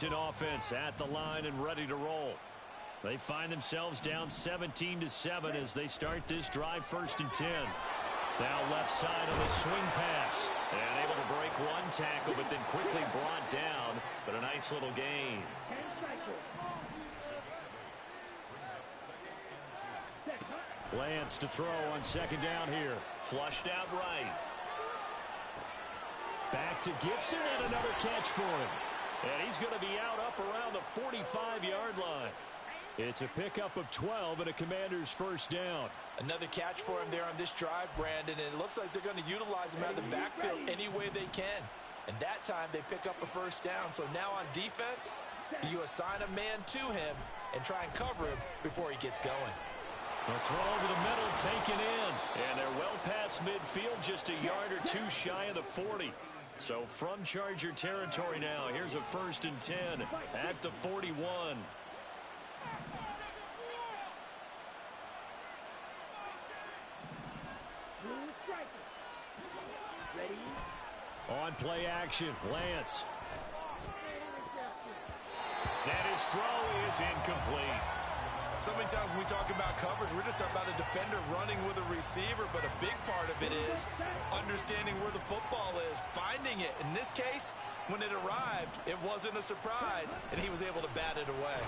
Washington offense at the line and ready to roll. They find themselves down 17-7 as they start this drive, 1st and 10. Now left side on the swing pass. And able to break one tackle, but then quickly brought down. But a nice little gain. Lance to throw on 2nd down here. Flushed out right. Back to Gibson and another catch for him. And he's going to be out up around the 45-yard line. It's a pickup of 12 and a Commander's 1st down. Another catch for him there on this drive, Brandon, and it looks like they're going to utilize him out of the backfield any way they can. And that time they pick up a 1st down. So now on defense, you assign a man to him and try and cover him before he gets going. The throw over the middle taken in. And they're well past midfield, just a yard or two shy of the 40. So from Charger territory now, here's a 1st and 10 at the 41. On play action, Lance. And his throw is incomplete. So many times when we talk about coverage, we're just talking about a defender running with a receiver, but a big part of it is understanding where the football is, finding it. In this case, when it arrived, it wasn't a surprise, and he was able to bat it away.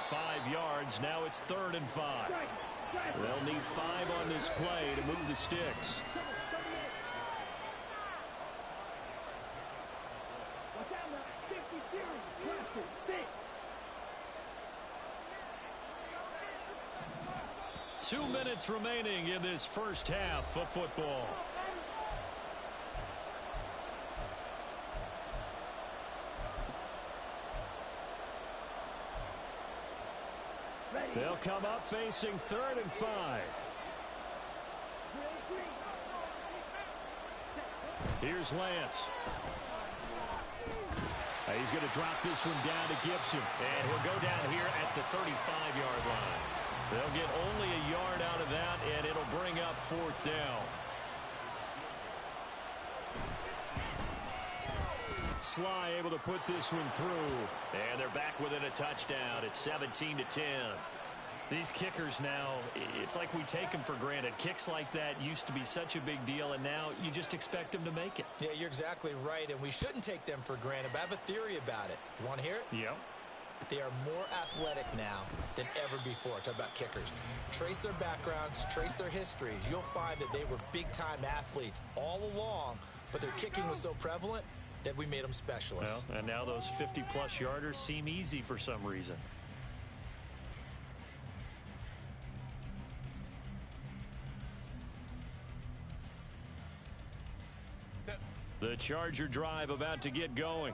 5 yards, now it's 3rd and 5. They'll need 5 on this play to move the sticks. 2 minutes remaining in this 1st half of football. They'll come up facing 3rd and 5. Here's Lance. He's going to drop this one down to Gibson. And he'll go down here at the 35-yard line. They'll get only a yard out of that, and it'll bring up 4th down. Sly able to put this one through. And they're back within a touchdown. It's 17-10. These kickers now, it's like we take them for granted. Kicks like that used to be such a big deal, and now you just expect them to make it. Yeah, you're exactly right, and we shouldn't take them for granted, but I have a theory about it. You want to hear it? Yep. They are more athletic now than ever before. Talk about kickers. Trace their backgrounds, trace their histories. You'll find that they were big-time athletes all along, but their kicking was so prevalent that we made them specialists. Well, and now those 50-plus yarders seem easy for some reason. The Charger drive about to get going.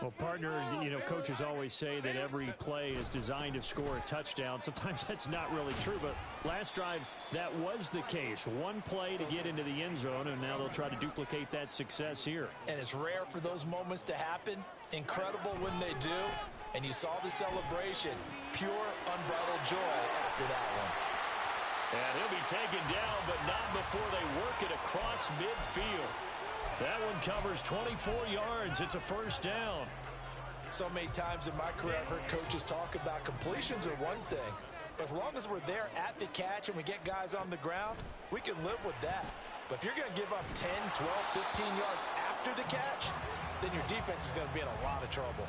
Well, partner, you know, coaches always say that every play is designed to score a touchdown. Sometimes that's not really true, but last drive, that was the case. One play to get into the end zone, and now they'll try to duplicate that success here. And it's rare for those moments to happen. Incredible when they do. And you saw the celebration. Pure, unbridled joy after that one. And he'll be taken down, but not before they work it across midfield. That one covers 24 yards. It's a 1st down. So many times in my career, I've heard coaches talk about completions are one thing. But as long as we're there at the catch and we get guys on the ground, we can live with that. But if you're going to give up 10, 12, 15 yards after the catch, then your defense is going to be in a lot of trouble.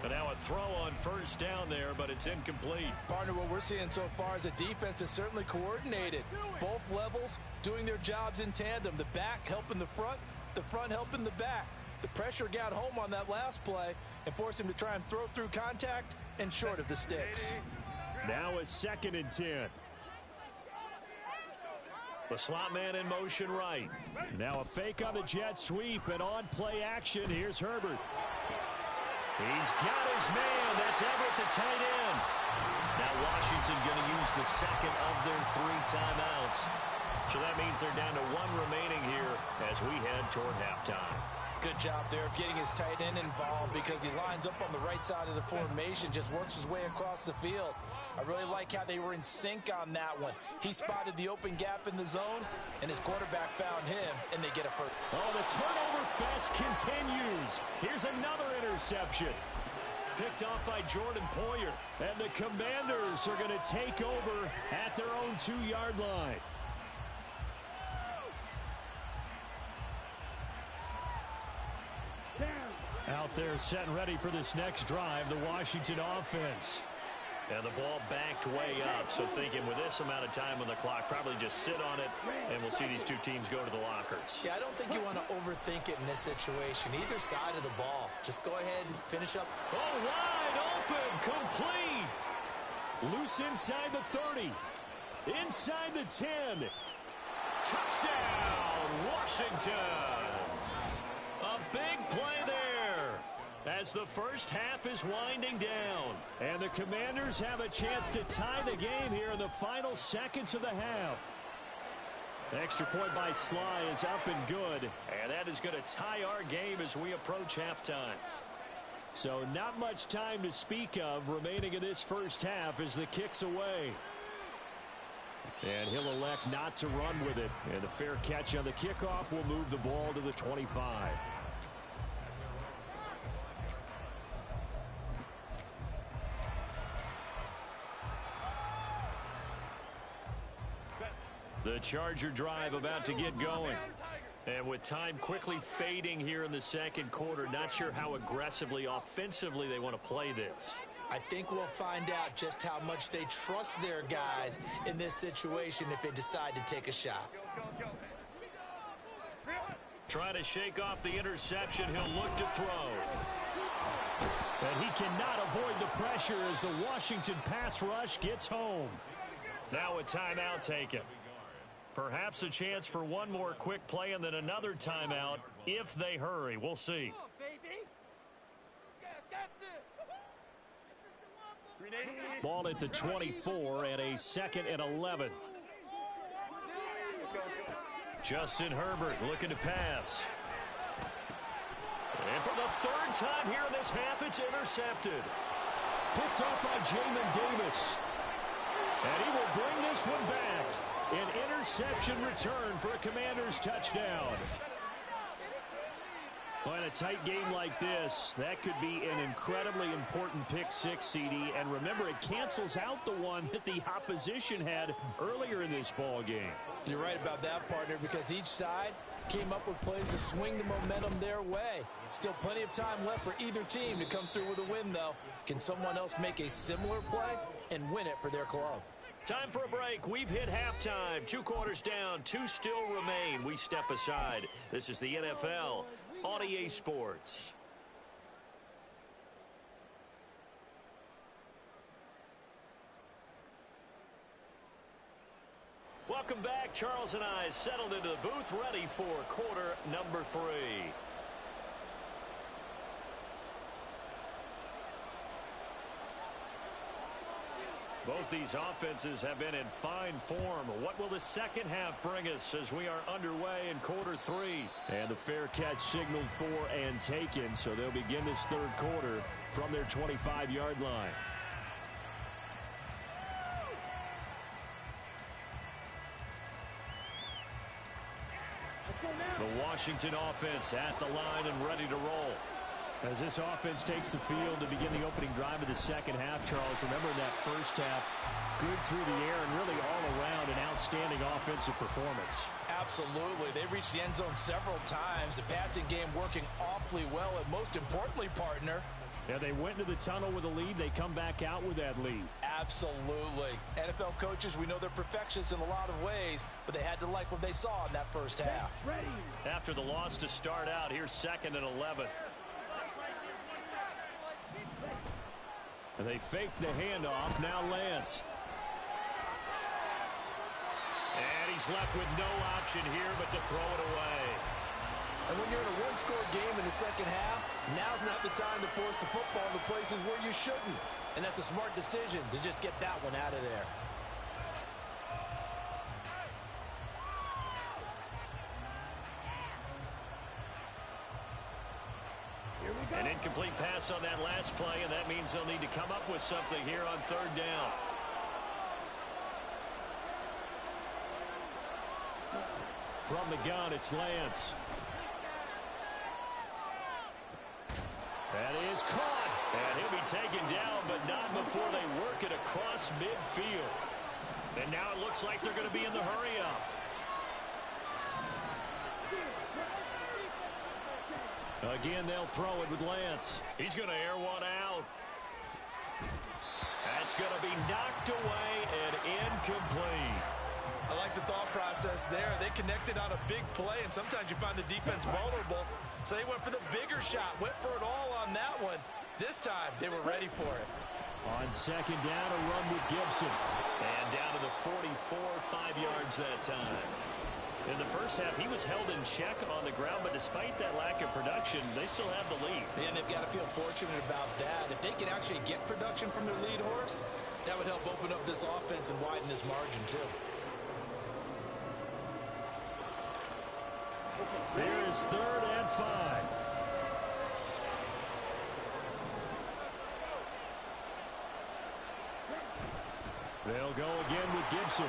And now a throw on 1st down there, but it's incomplete. Partner, what we're seeing so far is a defense is certainly coordinated. Both levels doing their jobs in tandem. The back helping the front helping the back. The pressure got home on that last play and forced him to try and throw through contact and short of the sticks. Now a 2nd and 10. The slot man in motion right. Now a fake on the jet sweep and on play action. Here's Herbert. He's got his man. That's Everett, the tight end. Now Washington going to use the 2nd of their 3 timeouts. So that means they're down to 1 remaining here as we head toward halftime. Good job there of getting his tight end involved because he lines up on the right side of the formation, just works his way across the field. I really like how they were in sync on that one. He spotted the open gap in the zone, and his quarterback found him, and they get a first. Oh, the turnover fest continues. Here's another interception. Picked off by Jordan Poyer. And the Commanders are going to take over at their own 2-yard line. Out there set and ready for this next drive, the Washington offense. And the ball backed way up, so thinking with this amount of time on the clock, probably just sit on it, and we'll see these two teams go to the lockers. Yeah, I don't think you want to overthink it in this situation. Either side of the ball. Just go ahead and finish up. Oh, wide open, complete. Loose inside the 30. Inside the 10. Touchdown, Washington. A big play there as the first half is winding down. And the Commanders have a chance to tie the game here in the final seconds of the half. The extra point by Sly is up and good. And that is going to tie our game as we approach halftime. So not much time to speak of remaining in this first half as the kick's away. And he'll elect not to run with it. And the fair catch on the kickoff will move the ball to the 25. The Charger drive about to get going. And with time quickly fading here in the second quarter, not sure how aggressively, offensively they want to play this. I think we'll find out just how much they trust their guys in this situation if they decide to take a shot. Trying to shake off the interception. He'll look to throw. And he cannot avoid the pressure as the Washington pass rush gets home. Now a timeout taken. Perhaps a chance for one more quick play and then another timeout if they hurry. We'll see. Ball at the 24 and a 2nd and 11. Justin Herbert looking to pass. And for the 3rd time here in this half, it's intercepted. Picked off by Jamin Davis. And he will bring this one back. An interception return for a Commanders touchdown. Well, in a tight game like this, that could be an incredibly important pick six, CD. And remember, it cancels out the one that the opposition had earlier in this ball game. You're right about that, partner, because each side came up with plays to swing the momentum their way. Still plenty of time left for either team to come through with a win, though. Can someone else make a similar play and win it for their club? Time for a break. We've hit halftime. 2 quarters down. 2 still remain. We step aside. This is the NFL on EA Sports. Welcome back. Charles and I settled into the booth, ready for quarter number 3. Both these offenses have been in fine form. What will the second half bring us as we are underway in quarter 3? And the fair catch signaled for and taken, so they'll begin this 3rd quarter from their 25-yard line. The Washington offense at the line and ready to roll. As this offense takes the field to begin the opening drive of the second half, Charles, remember that first half, good through the air and really all around an outstanding offensive performance. Absolutely. They reached the end zone several times. The passing game working awfully well, and most importantly, partner, yeah, they went into the tunnel with a lead. They come back out with that lead. Absolutely. NFL coaches, we know they're perfectionists in a lot of ways, but they had to like what they saw in that first half. After the loss to start out, here's 2nd and 11. And they fake the handoff. Now Lance. And he's left with no option here but to throw it away. And when you're in a one-score game in the second half, now's not the time to force the football to places where you shouldn't. And that's a smart decision to just get that one out of there. incomplete pass on that last play, and that means they'll need to come up with something here on third down. From the gun, it's Lance. That is caught. And he'll be taken down, but not before they work it across midfield. And now it looks like they're going to be in the hurry-up. Again, they'll throw it with Lance. He's going to air one out. That's going to be knocked away and incomplete. I like the thought process there. They connected on a big play, and sometimes you find the defense vulnerable. So they went for the bigger shot, went for it all on that one. This time, they were ready for it. On second down, a run with Gibson. And down to the 44, 5 yards that time. In the first half, he was held in check on the ground, but despite that lack of production, they still have the lead. And they've got to feel fortunate about that. If they can actually get production from their lead horse, that would help open up this offense and widen this margin, too. Here is 3rd and 5. They'll go again with Gibson.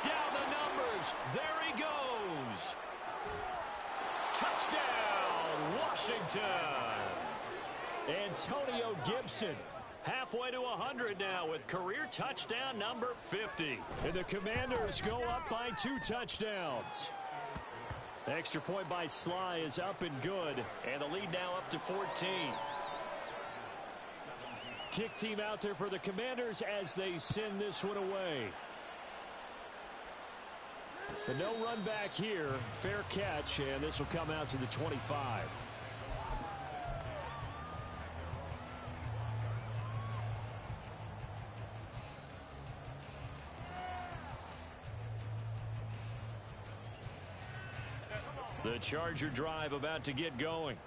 Down the numbers. There he goes. Touchdown, Washington. Antonio Gibson. Halfway to 100 now with career touchdown number 50. And the Commanders go up by 2 touchdowns. Extra point by Sly is up and good. And the lead now up to 14. Kick team out there for the Commanders as they send this one away. But no run back here. Fair catch, and this will come out to the 25. The Charger drive about to get going.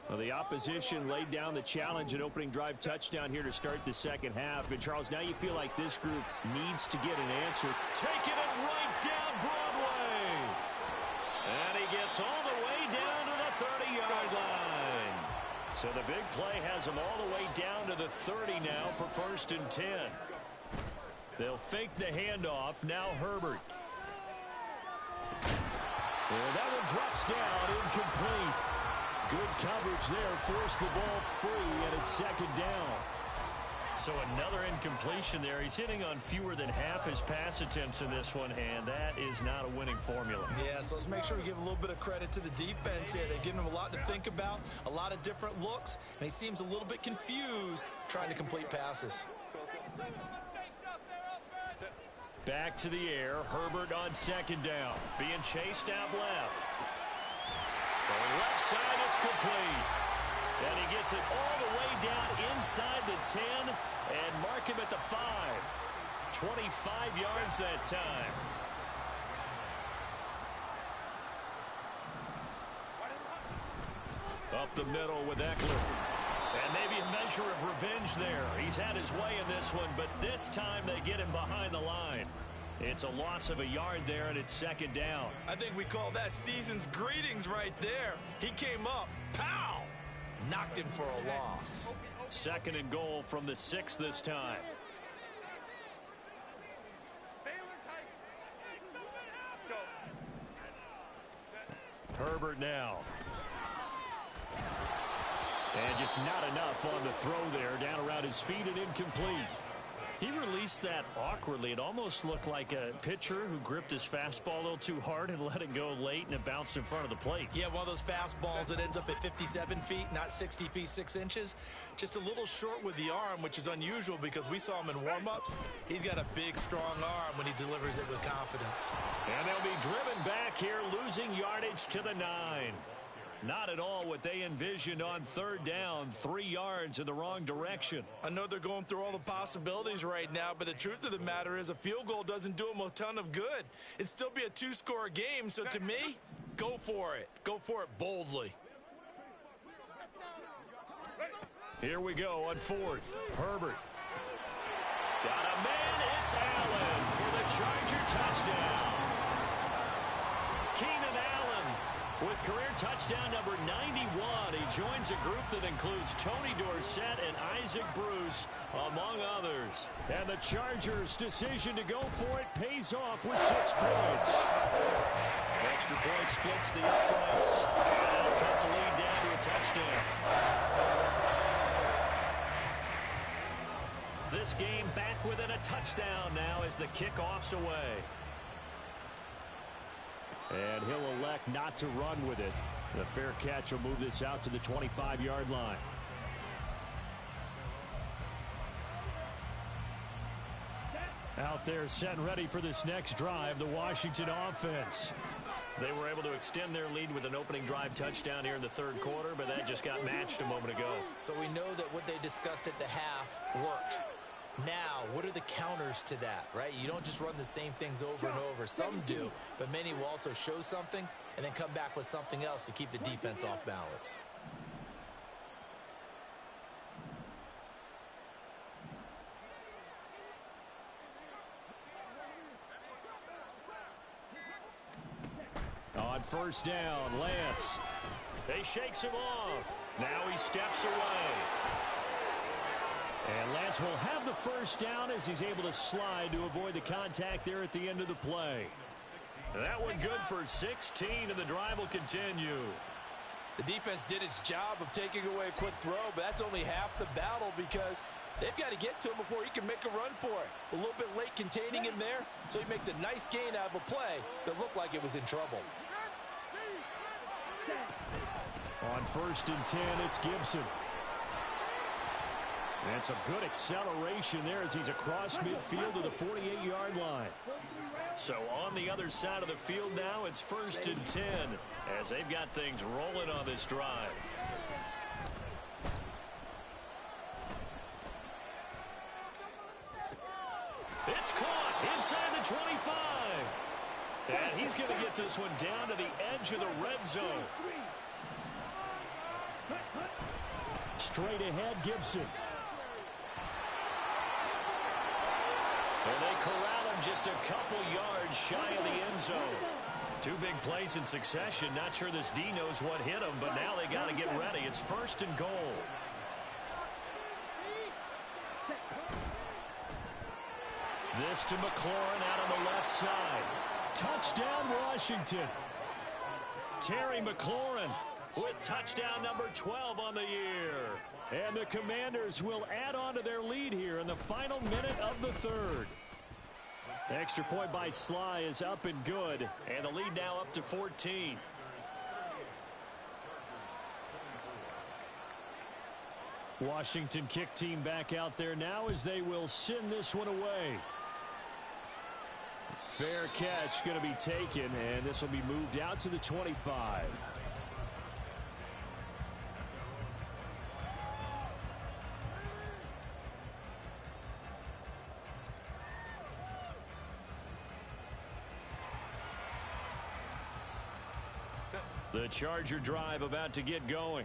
Well, the opposition laid down the challenge and opening drive touchdown here to start the second half. And, Charles, now you feel like this group needs to get an answer. Taking it right down Broadway. And he gets all the way down to the 30-yard line. So the big play has him all the way down to the 30 now for 1st and 10. They'll fake the handoff. Now Herbert. And that one drops down, incomplete. Good coverage there, forced the ball free, and it's 2nd down. So another incompletion there. He's hitting on fewer than half his pass attempts in this one, and that is not a winning formula. Yeah, so let's make sure we give a little bit of credit to the defense here. They've given him a lot to think about, a lot of different looks, and he seems a little bit confused trying to complete passes. Back to the air. Herbert on 2nd down. Being chased out left. From left side, it's complete. And he gets it all the way down inside the 10 and mark him at the 5. 25 yards that time. Up the middle with Eckler. And maybe a measure of revenge there. He's had his way in this one, but this time they get him behind the line. It's a loss of a yard there, and it's 2nd down. I think we call that season's greetings right there. He came up, pow! Knocked him for a loss. 2nd and goal from the 6 this time. Herbert now. And just not enough on the throw there. Down around his feet and incomplete. He released that awkwardly. It almost looked like a pitcher who gripped his fastball a little too hard and let it go late, and it bounced in front of the plate. Yeah, one of those fastballs that ends up at 57 feet, not 60 feet, 6 inches. Just a little short with the arm, which is unusual because we saw him in warm-ups. He's got a big, strong arm when he delivers it with confidence. And they'll be driven back here, losing yardage to the 9. Not at all what they envisioned on 3rd down. 3 yards in the wrong direction. I know they're going through all the possibilities right now, but the truth of the matter is a field goal doesn't do them a ton of good. It'd still be a 2-score game, so to me, go for it. Go for it boldly. Here we go on 4th. Herbert. Got a man. It's Allen for the Charger touchdown. Keenan Allen With career touchdown number 91, he joins a group that includes Tony Dorsett and Isaac Bruce, among others. And the Chargers' decision to go for it pays off with 6 points. Extra point splits the uprights, and they'll cut the lead down to a touchdown. This game back within a touchdown now as the kickoff's away. And he'll elect not to run with it. The fair catch will move this out to the 25-yard line. Out there set and ready for this next drive, the Washington offense. They were able to extend their lead with an opening drive touchdown here in the third quarter, but that just got matched a moment ago. So we know that what they discussed at the half worked. Now, what are the counters to that, right? You don't just run the same things over and over. Some do, but many will also show something and then come back with something else to keep the defense off balance. On first down, Lance. He shakes him off. Now he steps away. And Lance will have the first down as he's able to slide to avoid the contact there at the end of the play. That one good for 16, and the drive will continue. The defense did its job of taking away a quick throw, but that's only half the battle because they've got to get to him before he can make a run for it. A little bit late containing him there, so he makes a nice gain out of a play that looked like it was in trouble. On first and 10, it's Gibson. And some good acceleration there as he's across midfield to the 48-yard line. So on the other side of the field now, it's first and 10 as they've got things rolling on this drive. It's caught inside the 25. And he's going to get this one down to the edge of the red zone. Straight ahead, Gibson. And they corral him just a couple yards shy of the end zone. 2 big plays in succession. Not sure this D knows what hit him, but now they got to get ready. It's first and goal. This to McLaurin out on the left side. Touchdown, Washington. Terry McLaurin with touchdown number 12 on the year. And the Commanders will add on to their lead here in the final minute of the third. Extra point by Sly is up and good. And the lead now up to 14. Washington kick team back out there now as they will send this one away. Fair catch going to be taken, and this will be moved out to the 25. The Charger drive about to get going.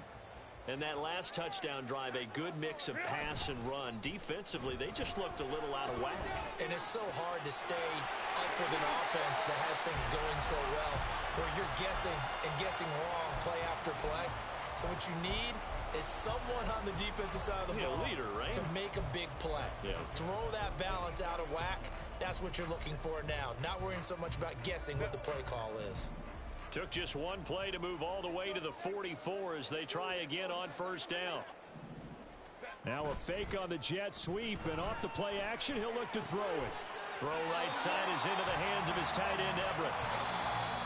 And that last touchdown drive, a good mix of pass and run. Defensively, they just looked a little out of whack. And it's so hard to stay up with an offense that has things going so well, where you're guessing and guessing wrong play after play. So what you need is someone on the defensive side of the ball, leader, right? to make a big play. Yeah. Throw that balance out of whack. That's what you're looking for now. Not worrying so much about guessing what the play call is. Took just one play to move all the way to the 44 as they try again on first down. Now a fake on the jet sweep, and off the play action, he'll look to throw it. Throw right side is into the hands of his tight end, Everett.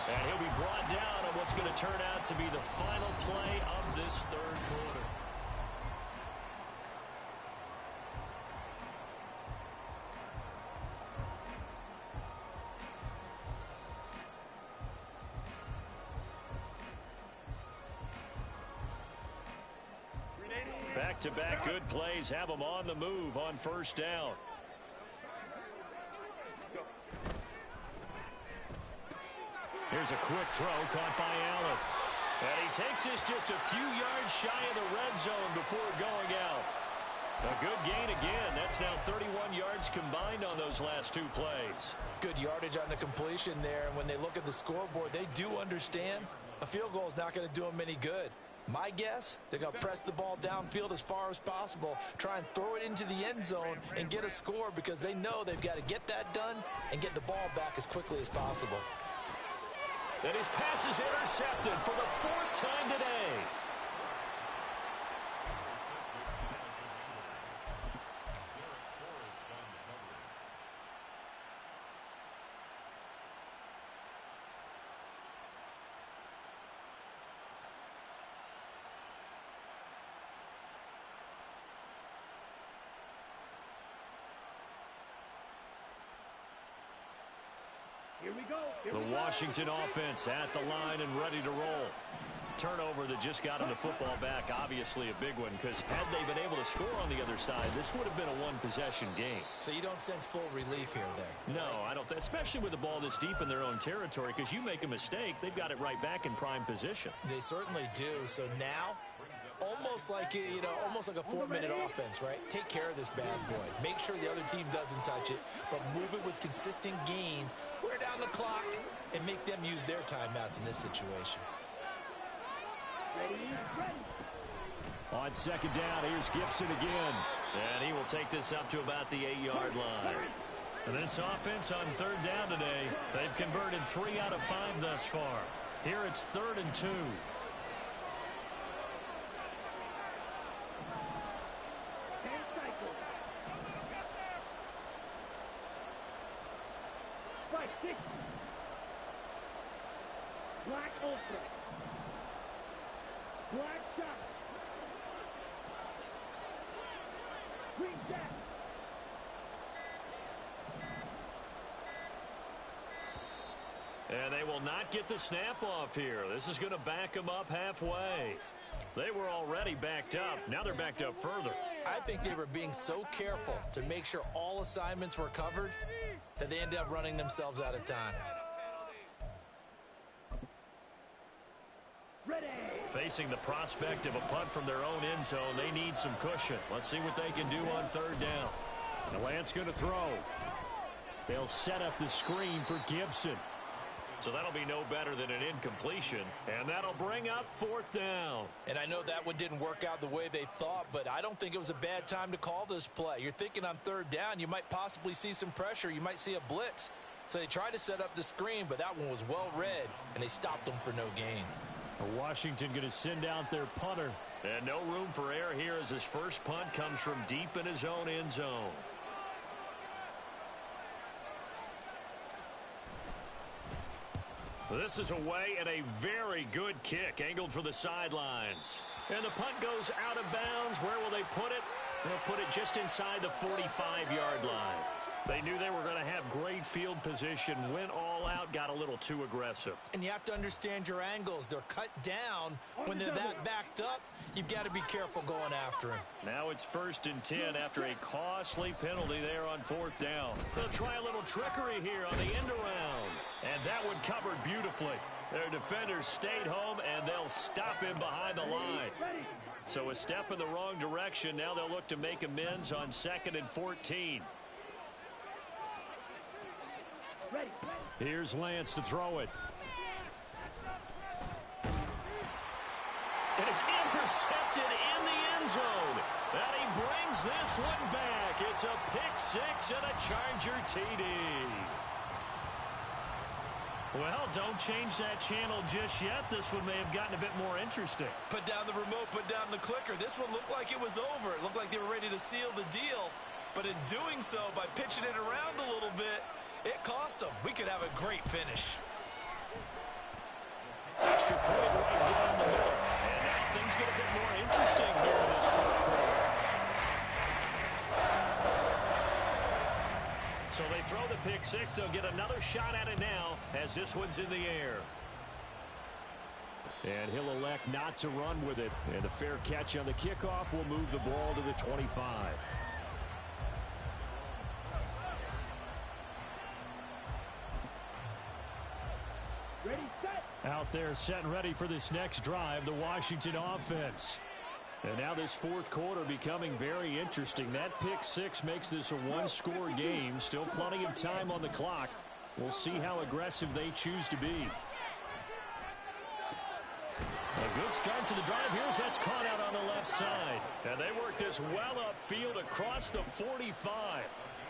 And he'll be brought down on what's going to turn out to be the final play of this third quarter. Back-to-back good plays have them on the move on first down. Here's a quick throw caught by Allen. And he takes this just a few yards shy of the red zone before going out. A good gain again. That's now 31 yards combined on those last 2 plays. Good yardage on the completion there. And when they look at the scoreboard, they do understand A field goal is not going to do them any good. My guess, they're going to press the ball downfield as far as possible, try and throw it into the end zone and get a score because they know they've got to get that done and get the ball back as quickly as possible. And his pass is intercepted for the 4th time today. The Washington offense at the line and ready to roll. Turnover that just got him the football back, obviously a big one, because had they been able to score on the other side, this would have been a one-possession game. So you don't sense full relief here then? No, I don't, especially with the ball this deep in their own territory, because you make a mistake, they've got it right back in prime position. They certainly do. So now, almost like a 4-minute offense, right? Take care of this bad boy. Make sure the other team doesn't touch it, but move it with consistent gains, wear down the clock, and make them use their timeouts in this situation. On second down, here's Gibson again. And he will take this up to about the 8-yard line. And this offense on third down today, they've converted 3 out of 5 thus far. Here it's 3rd and 2. Black Ultra. Black shot. Green jack. And they will not get the snap off here. This is going to back them up halfway. They were already backed up. Now they're backed up further. I think they were being so careful to make sure all assignments were covered that they ended up running themselves out of time. Facing the prospect of a punt from their own end zone, they need some cushion. Let's see what they can do on third down. The Lance going to throw. They'll set up the screen for Gibson. So that'll be no better than an incompletion, and that'll bring up 4th down. And I know that one didn't work out the way they thought, but I don't think it was a bad time to call this play. You're thinking on third down, you might possibly see some pressure. You might see a blitz. So they tried to set up the screen, but that one was well read, and they stopped them for no gain. Washington going to send out their punter. And no room for error here as his first punt comes from deep in his own end zone. This is away and a very good kick angled for the sidelines. And the punt goes out of bounds. Where will they put it? They'll put it just inside the 45-yard line. They knew they were going to have great field position, went all out, got a little too aggressive. And you have to understand your angles. They're cut down. When they're that backed up, you've got to be careful going after him. Now it's 1st and 10 after a costly penalty there on 4th down. They'll try a little trickery here on the end around. And that one covered beautifully. Their defenders stayed home, and they'll stop him behind the line. So a step in the wrong direction. Now they'll look to make amends on 2nd and 14. Here's Lance to throw it. And it's intercepted in the end zone. And he brings this one back. It's a pick-6 and a Charger TD. Well, don't change that channel just yet. This one may have gotten a bit more interesting. Put down the remote, put down the clicker. This one looked like it was over. It looked like they were ready to seal the deal. But in doing so, by pitching it around a little bit, it cost them. We could have a great finish. Extra point right down the middle. And now things get a bit more interesting here in this 4th quarter. So they throw the pick-6. They'll get another shot at it now as this one's in the air. And he'll elect not to run with it. And the fair catch on the kickoff will move the ball to the 25. Ready, set. Out there set and ready for this next drive, the Washington offense. And now this 4th quarter becoming very interesting. That pick-6 makes this a one-score game. Still plenty of time on the clock. We'll see how aggressive they choose to be. A good start to the drive. Here's that's caught out on the left side. And they work this well upfield across the 45.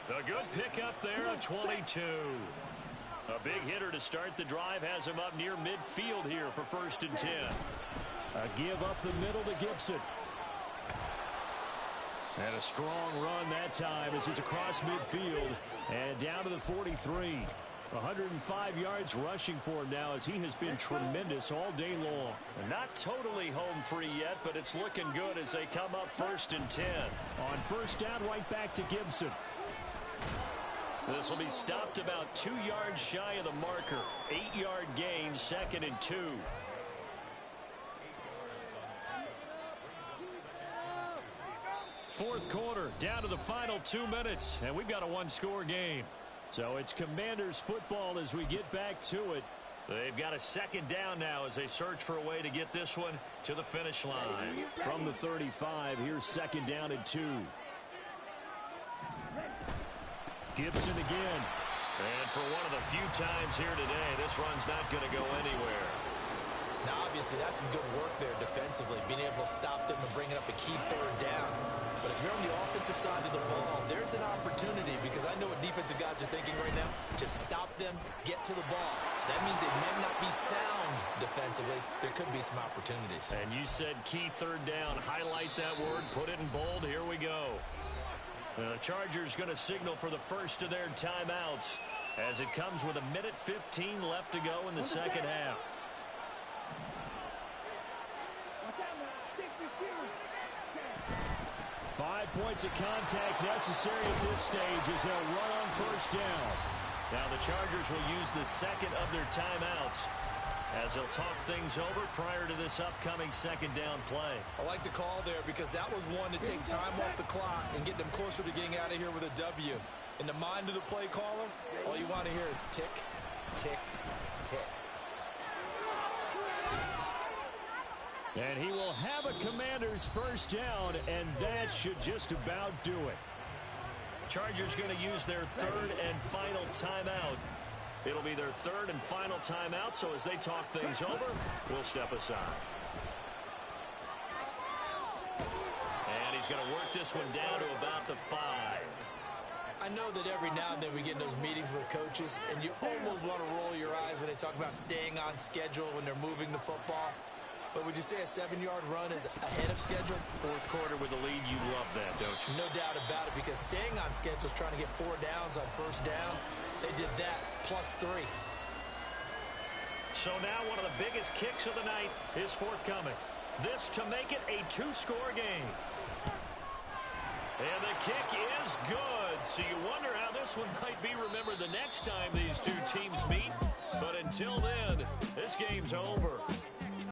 A good pickup there, a 22. A big hitter to start the drive has him up near midfield here for 1st and 10. A give up the middle to Gibson. And a strong run that time as he's across midfield and down to the 43. 105 yards rushing for him now as he has been tremendous all day long. Not totally home free yet, but it's looking good as they come up 1st and 10. On 1st down, right back to Gibson. This will be stopped about 2 yards shy of the marker. 8-yard gain, 2nd and 2. Fourth quarter, down to the final 2 minutes, and we've got a one-score game. So it's Commanders football as we get back to it. They've got a 2nd down now as they search for a way to get this one to the finish line. From the 35, here's 2nd down and 2. Gibson again. And for one of the few times here today, this run's not going to go anywhere. Now, obviously, that's some good work there defensively, being able to stop them and bring it up a key 3rd down. But if you're on the offensive side of the ball, there's an opportunity because I know what defensive guys are thinking right now. Just stop them, get to the ball. That means they might not be sound defensively. There could be some opportunities. And you said key 3rd down. Highlight that word, put it in bold. Here we go. The Chargers going to signal for the first of their timeouts as it comes with 1:15 left to go in the second half. 5 points of contact necessary at this stage as they'll run on 1st down. Now the Chargers will use the 2nd of their timeouts as they'll talk things over prior to this upcoming 2nd down play. I like the call there because that was one to take time off the clock and get them closer to getting out of here with a W. In the mind of the play caller, all you want to hear is tick, tick, tick. And he will have a Commanders 1st down, and that should just about do it. Chargers going to use their 3rd and final timeout. It'll be their 3rd and final timeout, so as they talk things over, we'll step aside. And he's going to work this one down to about the 5. I know that every now and then we get in those meetings with coaches, and you almost want to roll your eyes when they talk about staying on schedule when they're moving the football. But would you say a 7-yard run is ahead of schedule? Fourth quarter with the lead, you love that, don't you? No doubt about it, because staying on schedule is trying to get 4 downs on 1st down. They did that +3. So now one of the biggest kicks of the night is forthcoming. This to make it a 2-score game. And the kick is good. So you wonder how this one might be remembered the next time these two teams meet. But until then, this game's over.